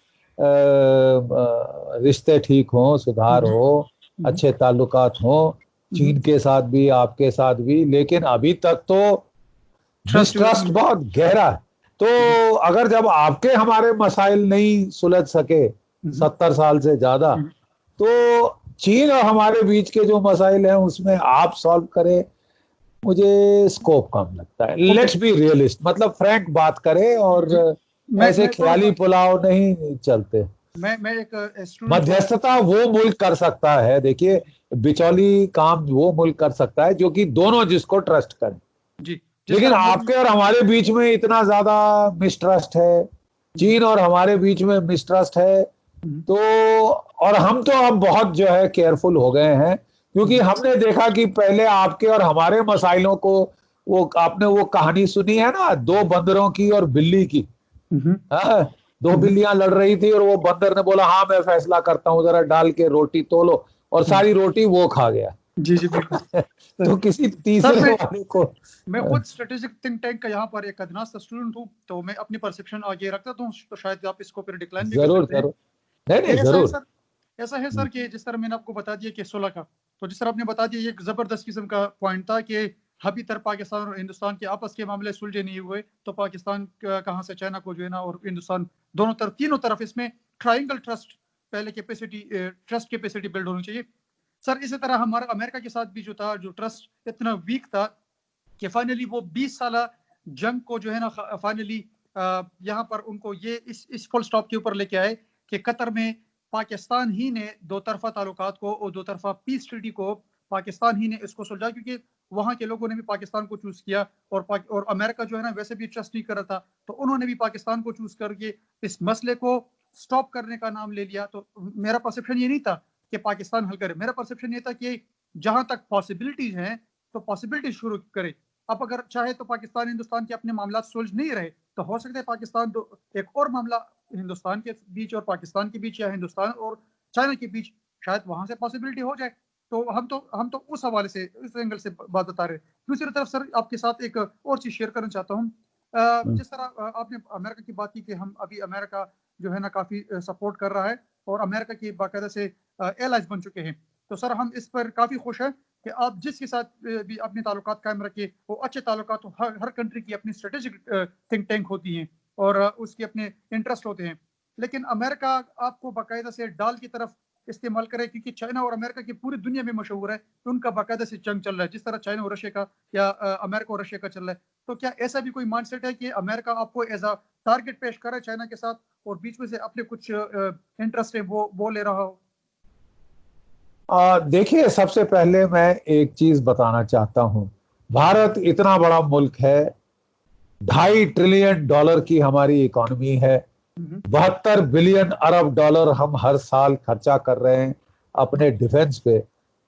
रिश्ते ठीक हो, सुधार हो, अच्छे ताल्लुकात हो, चीन के साथ भी, आपके साथ भी, लेकिन अभी तक तो मिसट्रस्ट बहुत गहरा है। तो अगर जब आपके हमारे मसाइल नहीं सुलझ सके 70 साल से ज्यादा, तो चीन और हमारे बीच के जो मसाइल हैं उसमें आप सॉल्व करें, मुझे स्कोप कम लगता है। लेट्स बी रियलिस्ट, मतलब फ्रैंक बात करें, और ऐसे ख्याली पुलाव नहीं चलते। मैं एक मध्यस्थता वो मुल्क कर सकता है, देखिए, बिचौली काम वो मुल्क कर सकता है जो कि दोनों जिसको ट्रस्ट करें। जी, लेकिन आपके और हमारे बीच में इतना ज्यादा मिसट्रस्ट है, चीन और हमारे बीच में मिसट्रस्ट है, तो और हम तो अब बहुत जो है केयरफुल हो गए हैं, क्योंकि हमने देखा कि पहले आपके और हमारे मसाइलों को, वो आपने वो कहानी सुनी है ना, 2 बंदरों की और बिल्ली की। दो बिल्लियां लड़ रही थी और वो बंदर ने बोला हाँ मैं फैसला करता हूँ, जरा डाल के रोटी तोलो, और सारी रोटी वो खा गया। जी जी बिल्कुल। तो किसी तीसरे वाले को, मैं खुद स्ट्रेटेजिक थिंक टैंक का यहाँ पर एक अदना सा स्टूडेंट हूँ, तो मैं अपनी परसेप्शन आगे रखता हूँ, तो शायद आप इसको फिर डिक्लाइन भी कर सकते हैं। नहीं जरूर। ऐसा है सर कि जिस तरह मैंने आपको बता दिया कि 16 का, तो जिस तरह आपने बता दिया, एक जबरदस्त किस्म का पॉइंट था कि अभी तक पाकिस्तान और हिंदुस्तान के आपस के मामले सुलझे नहीं हुए, तो पाकिस्तान कहाँ से चाइना को जो है ना, और हिंदुस्तान दोनों तरफ, तीनों तरफ इसमें ट्राइंगल ट्रस्ट पहले ट्रस्ट कैपेसिटी बिल्ड होनी चाहिए सर। इसी तरह हमारा अमेरिका के साथ भी जो था, जो ट्रस्ट इतना वीक था कि फाइनली वो 20 साल जंग को जो है ना, फाइनली यहाँ पर उनको ये इस फुल स्टॉप के ऊपर लेके आए कि कतर में पाकिस्तान ही ने दो तरफा ताल्लुकात को और दो तरफा पीस ट्रीटी को पाकिस्तान ही ने इसको सुलझा, क्योंकि वहाँ के लोगों ने भी पाकिस्तान को चूज किया, और अमेरिका जो है ना वैसे भी ट्रस्ट नहीं कर रहा था, तो उन्होंने भी पाकिस्तान को चूज करके इस मसले को स्टॉप करने का नाम ले लिया। तो मेरा परसेप्शन ये नहीं था कि पाकिस्तान हल करे, मेरा परसेप्शन ये था कि जहां तक पॉसिबिलिटीज हैं तो पॉसिबिलिटी शुरू करे। अब अगर चाहे तो पाकिस्तान हिंदुस्तान के अपने मामला सुलझ नहीं रहे, तो हो सकता है पाकिस्तान एक और मामला हिंदुस्तान के बीच और पाकिस्तान के बीच, या हिंदुस्तान और चाइना के बीच, शायद वहां से पॉसिबिलिटी हो जाए। तो हम तो उस हवाले से, उस एंगल से बात बता रहे। दूसरी तरफ सर आपके साथ एक और चीज शेयर करना चाहता हूँ। जिस तरह आपने अमेरिका की बात की कि हम अभी अमेरिका जो है ना काफी सपोर्ट कर रहा है और अमेरिका की बाकायदा से एलाइज बन चुके हैं, तो सर हम इस पर काफी खुश हैं कि आप जिसके साथ भी अपने ताल्लुकात कायम रखिए, वो अच्छे ताल्लुकात, हर कंट्री की अपनी स्ट्रेटेजिक थिंक टैंक होती हैं और उसके अपने इंटरेस्ट होते हैं, लेकिन अमेरिका आपको बाकायदा से डाल की तरफ इस्तेमाल करे, क्योंकि चाइना और अमेरिका की पूरी दुनिया में मशहूर है, तो उनका बाकायदा से जंग चल रहा है, जिस तरह चाइना और रशिया का या अमेरिका और रशिया का चल रहा है। तो क्या ऐसा भी कोई माइंडसेट है कि अमेरिका आपको एज अ टारगेट पेश करे चाइना के साथ, और बीच में से अपने कुछ इंटरेस्ट है वो ले रहा हो? देखिए, सबसे पहले मैं एक चीज बताना चाहता हूं। भारत इतना बड़ा मुल्क है, $2.5 ट्रिलियन की हमारी इकोनॉमी है, 72 बिलियन अरब डॉलर हम हर साल खर्चा कर रहे हैं अपने डिफेंस पे।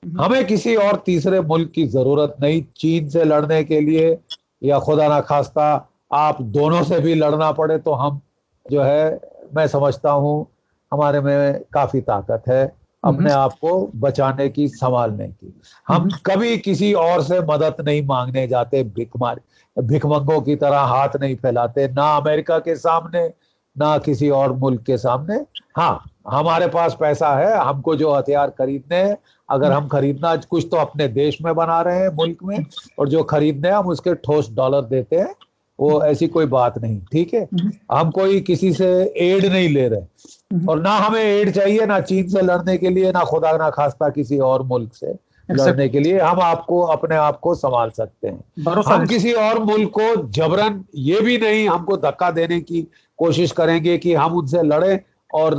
हमें किसी और तीसरे मुल्क की जरूरत नहीं चीन से लड़ने के लिए, या खुदा ना खास्ता आप दोनों से भी लड़ना पड़े तो हम जो है, मैं समझता हूं हमारे में काफी ताकत है अपने आप को बचाने की, संभालने की। हम कभी किसी और से मदद नहीं मांगने जाते, भिखमंगों की तरह हाथ नहीं फैलाते, ना अमेरिका के सामने ना किसी और मुल्क के सामने। हाँ, हमारे पास पैसा है, हमको जो हथियार खरीदने हैं, अगर हम खरीदना कुछ तो अपने देश में बना रहे हैं मुल्क में, और जो खरीदने हम उसके ठोस डॉलर देते हैं, वो ऐसी कोई बात नहीं, ठीक है। हम कोई किसी से एड नहीं ले रहे, और ना हमें एड चाहिए, ना चीन से लड़ने के लिए, ना खुदा ना खास्ता किसी और मुल्क से लड़ने के लिए। हम आपको अपने आप को संभाल सकते हैं। हम किसी और मुल्क को जबरन ये भी नहीं हमको धक्का देने की कोशिश करेंगे कि हम उनसे लड़े और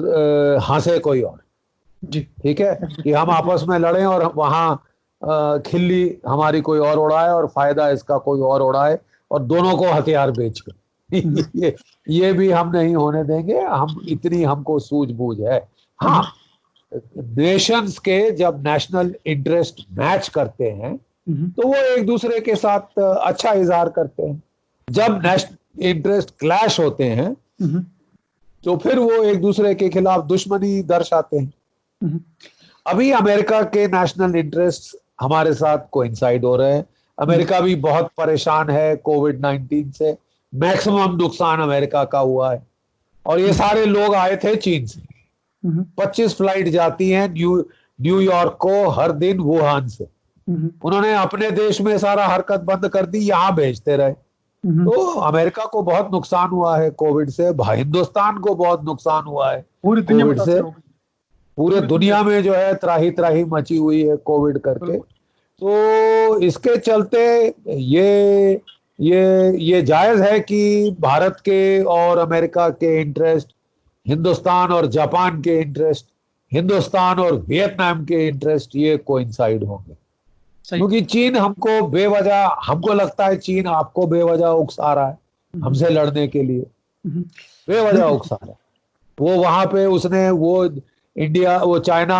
हंसे कोई और। जी ठीक है, कि हम आपस में लड़ें और वहां खिल्ली हमारी कोई और उड़ाए और फायदा इसका कोई और उड़ाए और दोनों को हथियार बेचकर ये भी हम नहीं होने देंगे। हम इतनी हमको सूझबूझ है। हाँ, नेशंस के जब नेशनल इंटरेस्ट मैच करते हैं तो वो एक दूसरे के साथ अच्छा इजहार करते हैं। जब नेशनल इंटरेस्ट क्लैश होते हैं तो फिर वो एक दूसरे के खिलाफ दुश्मनी दर्शाते हैं। अभी अमेरिका के नेशनल इंटरेस्ट हमारे साथ कोइंसाइड हो रहे हैं। अमेरिका भी बहुत परेशान है कोविड-19 से। मैक्सिमम नुकसान अमेरिका का हुआ है और ये सारे लोग आए थे चीन से। 25 फ्लाइट जाती हैं न्यूयॉर्क को हर दिन वुहान से। उन्होंने अपने देश में सारा हरकत बंद कर दी, यहाँ भेजते रहे। तो अमेरिका को बहुत नुकसान हुआ है कोविड से। हिंदुस्तान को बहुत नुकसान हुआ है पूरी दुनिया कोविड से। पूरे दुनिया में जो है त्राही त्राही मची हुई है कोविड करके। तो इसके चलते ये जायज है कि भारत के और अमेरिका के इंटरेस्ट, हिंदुस्तान और जापान के इंटरेस्ट, हिंदुस्तान और वियतनाम के इंटरेस्ट ये कोइंसाइड होंगे। क्योंकि चीन हमको लगता है चीन आपको बेवजह उकसा रहा है हमसे लड़ने के लिए, बेवजह उकसा रहा है। वो वहां पे उसने वो चाइना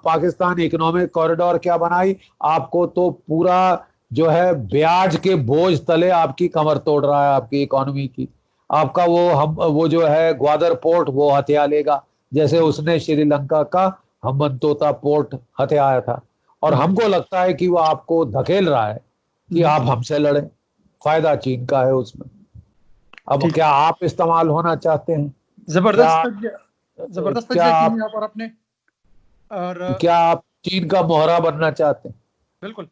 पाकिस्तान इकोनॉमिक कॉरिडोर क्या बनाई, आपको तो पूरा जो है ब्याज के बोझ तले आपकी कमर तोड़ रहा है, आपकी इकोनॉमी की। आपका वो जो है ग्वादर पोर्ट वो हथिया लेगा, जैसे उसने श्रीलंका का हम्बनतोता पोर्ट हथियाया था। और हमको लगता है कि वो आपको धकेल रहा है कि आप हमसे लड़ें, फायदा चीन का है उसमें। अब क्या आप इस्तेमाल होना चाहते हैं? जबरदस्त क्या आप यहाँ पर आपने, और क्या आप चीन का मोहरा बनना चाहते हैं? बिल्कुल।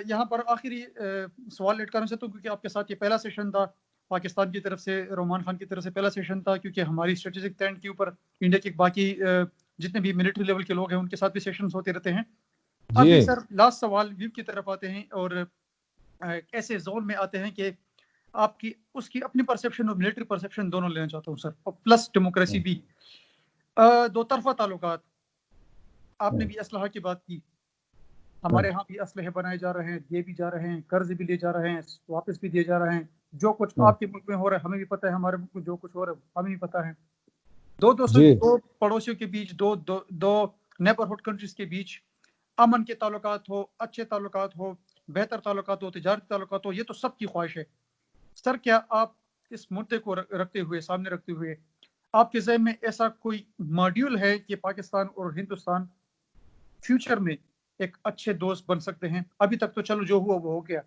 यहाँ पर आखिरी सवाल लटकाना चाहता हूँ, क्योंकि आपके साथ ये पहला सेशन था पाकिस्तान की तरफ से, रोमान खान की तरफ से पहला सेशन था, क्योंकि हमारी स्ट्रेटेजिक स्टैंड के ऊपर इंडिया के बाकी जितने भी मिलिट्री लेवल के लोग हैं उनके साथ भी सेशन होते रहते हैं। अभी सर लास्ट सवाल व्यू की तरफ आते हैं और ऐसे जोन में आते हैं कि आपकी उसकी अपनी परसेप्शन और मिलिट्री परसेप्शन दोनों लेना चाहता हूँ सर, और प्लस डेमोक्रेसी भी। दो तरफा ताल्लुकात, आपने भी असलहा की बात की, हमारे यहाँ भी असलहे बनाए जा रहे हैं, दिए भी जा रहे हैं, कर्ज भी लिए जा रहे हैं, वापस भी दिए जा रहे हैं। जो कुछ आपके मुल्क में हो रहा है हमें भी पता है, हमारे मुल्क में जो कुछ हो रहा है हमें भी पता है। दो पड़ोसियों के बीच, दो नेबरहुड कंट्रीज के बीच अमन के ताल्लुकात हो, अच्छे ताल्लुकात हो, बेहतर ताल्लुकात हो, तिजारती ताल्लुकात हो, ये तो सबकी ख्वाहिश है। सर क्या आप इस मुद्दे को सामने रखते हुए आपके ज़हन में ऐसा कोई मॉड्यूल है कि पाकिस्तान और हिंदुस्तान फ्यूचर में एक अच्छे दोस्त बन सकते हैं? अभी तक तो चलो जो हुआ वो हो गया,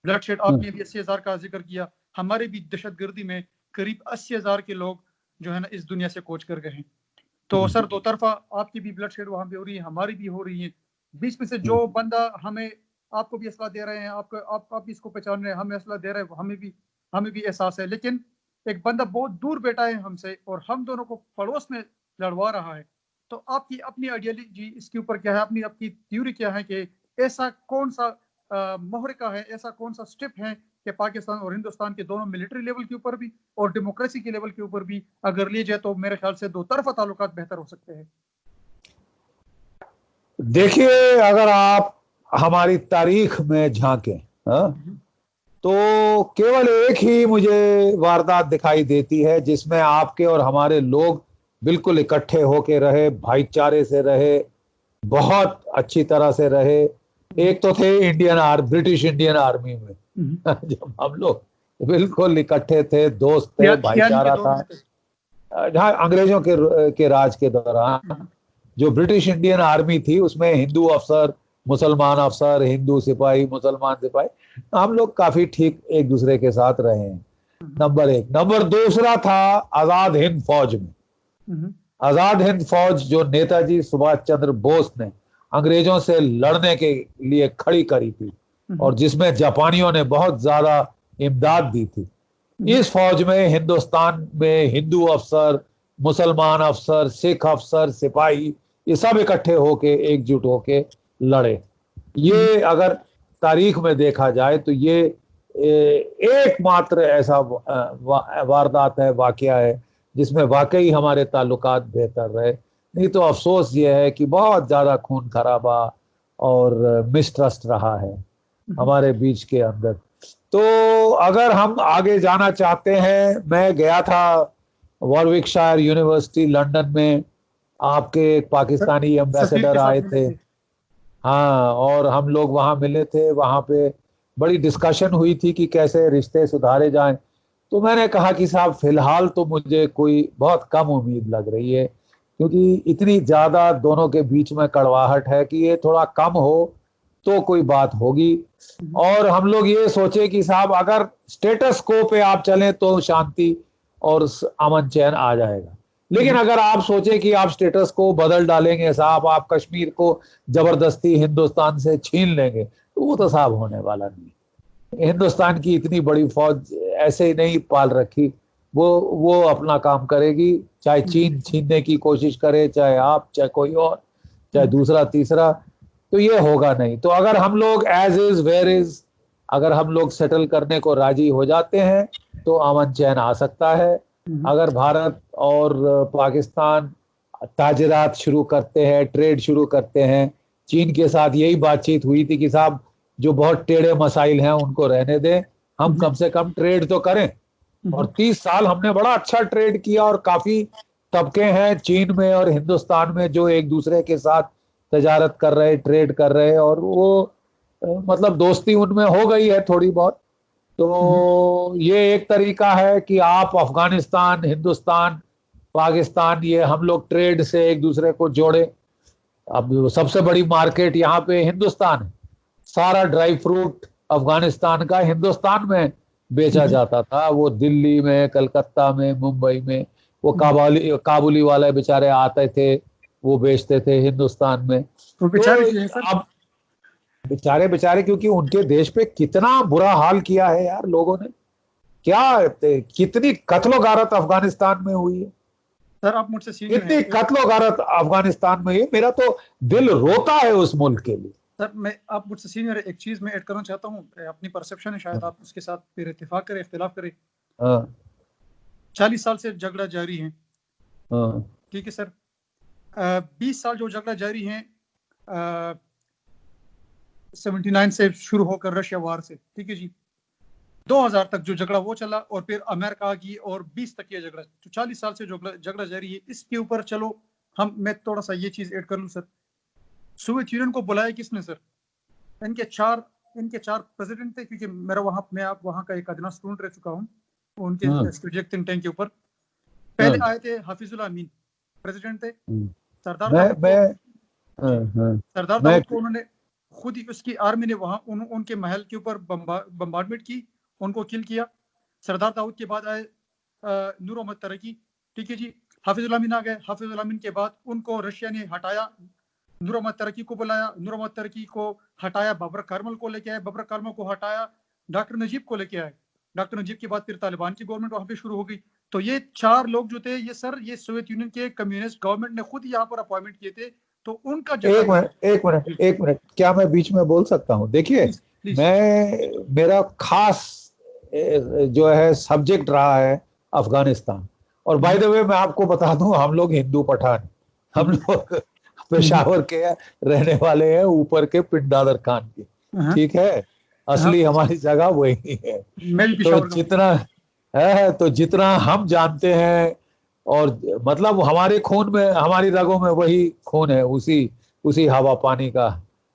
ब्लडशेड, आपने भी 80,000 का जिक्र किया, हमारे भी दहशतगर्दी में करीब 80,000 के लोग जो है ना इस दुनिया से कोच कर गए हैं। तो सर दो तरफा आपकी भी ब्लडशेड वहां पे हो रही है, हमारी भी हो रही है। बीच में से जो बंदा हमें, आपको भी असला दे रहे हैं, आप भी इसको पहचान रहे हैं, हमें असला दे रहे हैं, हमें भी एहसास है, लेकिन एक बंदा बहुत दूर बैठा है हमसे और हम दोनों को पड़ोस में लड़वा रहा है। तो आपकी अपनी आइडियोलॉजी इसके ऊपर क्या है, आपकी थ्योरी क्या है कि ऐसा कौन सा महरिका है, ऐसा कौन सा स्टेप है कि पाकिस्तान और हिंदुस्तान के दोनों मिलिट्री लेवल के ऊपर भी और डेमोक्रेसी के लेवल के ऊपर भी अगर लिए जाए तो मेरे ख्याल से दो तरफा ताल्लुकात बेहतर हो सकते हैं? देखिए, अगर आप हमारी तारीख में झांकें तो केवल एक ही मुझे वारदात दिखाई देती है जिसमें आपके और हमारे लोग बिल्कुल इकट्ठे होके रहे, भाईचारे से रहे, बहुत अच्छी तरह से रहे। एक तो थे ब्रिटिश इंडियन आर्मी में जब हम लोग बिल्कुल इकट्ठे थे, दोस्त थे, भाईचारा था। जहाँ अंग्रेजों के राज के दौरान जो ब्रिटिश इंडियन आर्मी थी उसमें हिंदू अफसर, मुसलमान अफसर, हिंदू सिपाही, मुसलमान सिपाही, हम लोग काफी ठीक एक दूसरे के साथ रहे हैं। नंबर एक। नंबर दूसरा था आजाद हिंद फौज में। आजाद हिंद फौज जो नेताजी सुभाष चंद्र बोस ने अंग्रेजों से लड़ने के लिए खड़ी करी थी और जिसमें जापानियों ने बहुत ज्यादा इमदाद दी थी। इस फौज में हिंदुस्तान में हिंदू अफसर, मुसलमान अफसर, सिख अफसर, सिपाही, ये सब इकट्ठे होके एकजुट होके लड़े। ये अगर तारीख में देखा जाए तो ये एकमात्र ऐसा वारदात है, वाकया है जिसमें वाकई हमारे ताल्लुकात बेहतर रहे। नहीं तो अफसोस ये है कि बहुत ज्यादा खून खराबा और मिसट्रस्ट रहा है हमारे बीच के अंदर। तो अगर हम आगे जाना चाहते हैं, मैं गया था वॉरविकशायर यूनिवर्सिटी लंदन में, आपके एक पाकिस्तानी सफीर एम्बेसडर के साथ आए मिले थे। थे। हाँ, और हम लोग वहाँ मिले थे, वहाँ पे बड़ी डिस्कशन हुई थी कि कैसे रिश्ते सुधारे जाएं। तो मैंने कहा कि साहब फिलहाल तो मुझे कोई बहुत कम उम्मीद लग रही है, क्योंकि इतनी ज्यादा दोनों के बीच में कड़वाहट है कि ये थोड़ा कम हो तो कोई बात होगी। और हम लोग ये सोचे कि साहब अगर स्टेटस को पे आप चलें तो शांति और अमन चैन आ जाएगा। लेकिन अगर आप सोचे कि आप स्टेटस को बदल डालेंगे साहब, आप कश्मीर को जबरदस्ती हिंदुस्तान से छीन लेंगे, तो वो तो साहब होने वाला नहीं। हिंदुस्तान की इतनी बड़ी फौज ऐसे ही नहीं पाल रखी, वो अपना काम करेगी, चाहे चीन छीनने की कोशिश करे, चाहे आप, चाहे कोई और, चाहे दूसरा तीसरा, तो ये होगा नहीं। तो अगर हम लोग एज इज वेयर इज, अगर हम लोग सेटल करने को राजी हो जाते हैं तो अमन चैन आ सकता है। अगर भारत और पाकिस्तान ताजरात शुरू करते हैं, ट्रेड शुरू करते हैं, चीन के साथ यही बातचीत हुई थी कि साहब जो बहुत टेढ़े मसाइल हैं उनको रहने दें, हम कम से कम ट्रेड तो करें। और 30 साल हमने बड़ा अच्छा ट्रेड किया, और काफी तबके हैं चीन में और हिंदुस्तान में जो एक दूसरे के साथ तजारत कर रहे, ट्रेड कर रहे, और वो मतलब दोस्ती उनमें हो गई है थोड़ी बहुत। तो ये एक तरीका है कि आप अफगानिस्तान, हिंदुस्तान, पाकिस्तान, ये हम लोग ट्रेड से एक दूसरे को जोड़े। अब सबसे बड़ी मार्केट यहाँ पे हिंदुस्तान है, सारा ड्राई फ्रूट अफगानिस्तान का हिंदुस्तान में बेचा जाता था, वो दिल्ली में, कलकत्ता में, मुंबई में, वो काबुली वाले बेचारे आते थे, वो बेचते थे हिंदुस्तान में। तो बेचारे जो है तो सर, अब बेचारे बेचारे, क्योंकि उनके देश पे कितना बुरा हाल किया है यार लोगों ने, क्या कितनी कत्लो गारत अफगानिस्तान में हुई है, सर आप मुझसे सीनियर कितनी हैं। कत्लो गारत अफगानिस्तान में हुई, मेरा तो दिल रोता है उस मुल्क के लिए। सर मैं, आप मुझसे सीनियर है, एक चीज मैं ऐड करना चाहता हूँ, अपनी परसेप्शन है, शायद आप उसके साथ फिर इत्तेफाक करें, इख्तिलाफ करें। हाँ 40 साल से झगड़ा जारी है, हाँ ठीक है सर। 20 साल जो झगड़ा जारी है, 79 से शुरू होकर रशिया वार से, ठीक है जी, 2000 तक जो झगड़ा वो चला, और फिर अमेरिका की, और 20 तक ये झगड़ा, तो 40 साल से जो झगड़ा जारी है, इसके ऊपर चलो मैं थोड़ा सा ये चीज ऐड कर लूँ सर। सोवियत यूनियन को बुलाया किसने सर? इनके चार प्रेसिडेंट थे, क्योंकि मैं आप वहाँ का एक अदना स्टूडेंट रह चुका हूँ उनके स्ट्रेटेजिक थिंक टैंक के ऊपर। पहले आए थे हफीजुल अमीन, प्रेसिडेंट थे। सरदार दाऊद को उन्होंने खुद ही, उसकी आर्मी ने वहां उनके महल के ऊपर बम्बार्डमेंट की, उनको किल किया। सरदार दाऊद के बाद आए नूर मोहम्मद तरकी, ठीक है जी। हाफिजुल अमीन आ गए, हाफिजुल अमीन के बाद उनको रशिया ने हटाया, नूर मोहम्मद तरकी को बुलाया, नूर मोहम्मद तरकी को हटाया, बबर करमल को लेके आए, बबर करमल को हटाया, डॉक्टर नजीब को लेके आए। डॉक्टर नजीब के बाद फिर तालिबान की गवर्नमेंट वहां पे शुरू हो गई। तो ये 4 लोग जो थे, ये सर ये सोवियत यूनियन के कम्युनिस्ट गवर्नमेंट ने खुद यहाँ पर अपॉइंटमेंट किए थे। तो उनका एक मिनट, क्या मैं बीच में बोल सकता हूँ? देखिए, मेरा खास जो है सब्जेक्ट रहा है अफगानिस्तान। और बाय द वे मैं आपको बता दूं, हम लोग हिंदू पठान, हम लोग पेशावर के रहने वाले हैं, ऊपर के पिंडादर खान के, ठीक है, असली हमारी जगह वही है। तो जितना हम जानते हैं, और मतलब हमारे खून में, हमारी रगों में वही खून है, उसी हवा पानी का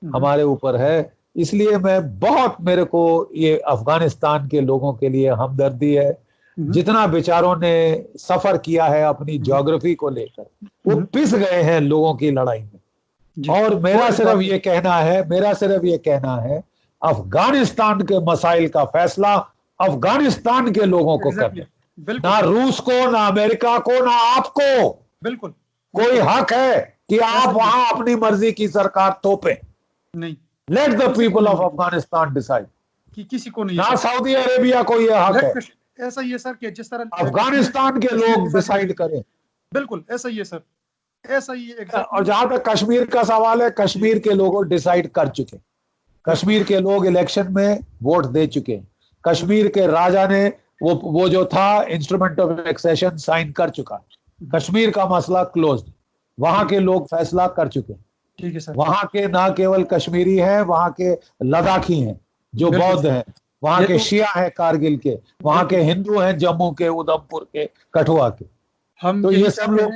हमारे ऊपर है। इसलिए मेरे को ये अफगानिस्तान के लोगों के लिए हमदर्दी है। जितना बेचारों ने सफर किया है अपनी ज्योग्राफी को लेकर, वो पिस गए हैं लोगों की लड़ाई में। और मेरा सिर्फ ये कहना है, अफगानिस्तान के मसाइल का फैसला अफगानिस्तान के लोगों को करना, ना रूस को, ना अमेरिका को, ना आपको बिल्कुल कोई हक है कि आप वहां अपनी मर्जी की सरकार थोपे। नहीं, let the people of Afghanistan decide, कि किसी को नहीं, ना सऊदी अरेबिया को यह हक है। ऐसा ही है सर कि जिस तरह अफगानिस्तान के लोग डिसाइड करें। बिल्कुल ऐसा ही है सर, ऐसा ही है। और जहां तक कश्मीर का सवाल है, कश्मीर के लोग डिसाइड कर चुके, कश्मीर के लोग इलेक्शन में वोट दे चुके, कश्मीर के राजा ने वो जो था इंस्ट्रूमेंट ऑफ एक्सेशन साइन कर चुका। कश्मीर का मसला क्लोज, वहां के लोग फैसला कर चुके। ठीक है सर। वहां के ना केवल कश्मीरी हैं, वहां के लद्दाखी हैं जो बौद्ध हैं, वहां के तो शिया हैं कारगिल के, वहां के हिंदू हैं जम्मू के, उधमपुर के, कठुआ के। हम तो ये सब लोग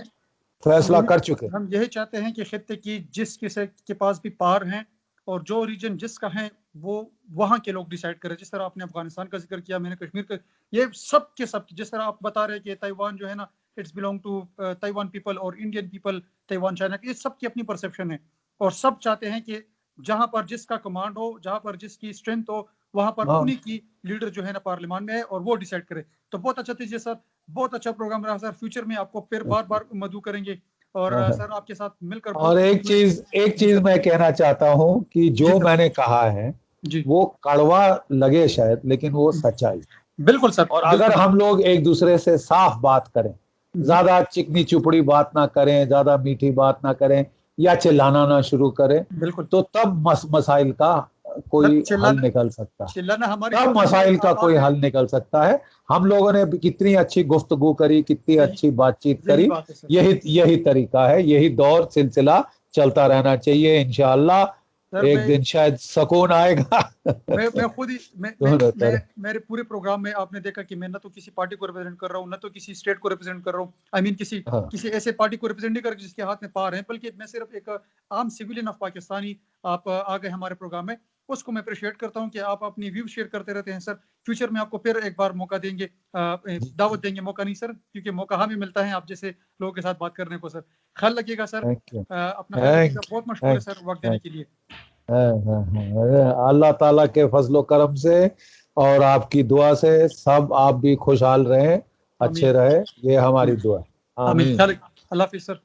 फैसला कर चुके। हम यही चाहते हैं कि खित्ते की जिस किसी के पास भी पार हैं और जो रीजन जिसका है वो वहां के लोग डिसाइड करें। जिस तरह आपने अफगानिस्तान का जिक्र किया, मैंने कश्मीर का, ये सब के सब, जिस तरह आप बता रहे हैं कि ताइवान जो है ना, it's belong to Taiwan people और इंडियन पीपल, ताइवान चाइना, ये सब की अपनी परसेप्शन है और सब चाहते हैं कि जहां पर जिसका कमांड हो, जहां पर जिसकी स्ट्रेंथ हो, वहां पर उन्हीं की लीडर जो है ना पार्लियामान में है और वो डिसाइड करे। तो बहुत अच्छा दीजिए सर, बहुत अच्छा प्रोग्राम रहा सर। फ्यूचर में आपको फिर बार बार मदू करेंगे और सर आपके साथ मिलकर और एक चीज मैं कहना चाहता हूँ कि जो मैंने कहा है वो कड़वा लगे शायद, लेकिन वो सच्चाई। बिल्कुल सर। और अगर हम लोग एक दूसरे से साफ बात करें, ज्यादा चिकनी चुपड़ी बात ना करें, ज्यादा मीठी बात ना करें या चिल्लाना ना शुरू करें, बिल्कुल, तो तब मसाइल का कोई हल निकल सकता है। तब मसाइल का कोई हल निकल सकता है। हम लोगों ने कितनी अच्छी गुफ्तगू करी, कितनी अच्छी बातचीत करी, यही तरीका है, यही दौर सिलसिला चलता रहना चाहिए। इंशाअल्लाह एक दिन शायद सुकून आएगा। मैं खुद ही मेरे पूरे प्रोग्राम में आपने देखा कि मैं ना तो किसी पार्टी को रिप्रेजेंट कर रहा हूँ, ना तो किसी स्टेट को रिप्रेजेंट कर रहा हूँ, आई मीन किसी ऐसे पार्टी को रिप्रेजेंट नहीं कर जिसके हाथ में पावर है, बल्कि मैं सिर्फ एक आम सिविलियन ऑफ पाकिस्तानी आप आ गए हमारे प्रोग्राम में। उसको मैं अप्रिशिएट करता हूँ कि आप अपनी व्यू शेयर करते रहते हैं सर। फ्यूचर में आपको फिर एक बार मौका देंगे, दावत देंगे, मौका नहीं सर, क्योंकि मौका हमें मिलता है आप जैसे लोगों के साथ बात करने को। सर ख्याल रखिएगा सर, अपना ख्याल रखिएगा। बहुत मशहूर है सर वक्त देने के लिए। अल्लाह ताला के फजलो करम से और आपकी दुआ से सब आप भी खुशहाल रहें, अच्छे रहे, ये हमारी दुआ। आमीन। अल्लाह हाफिज़ सर।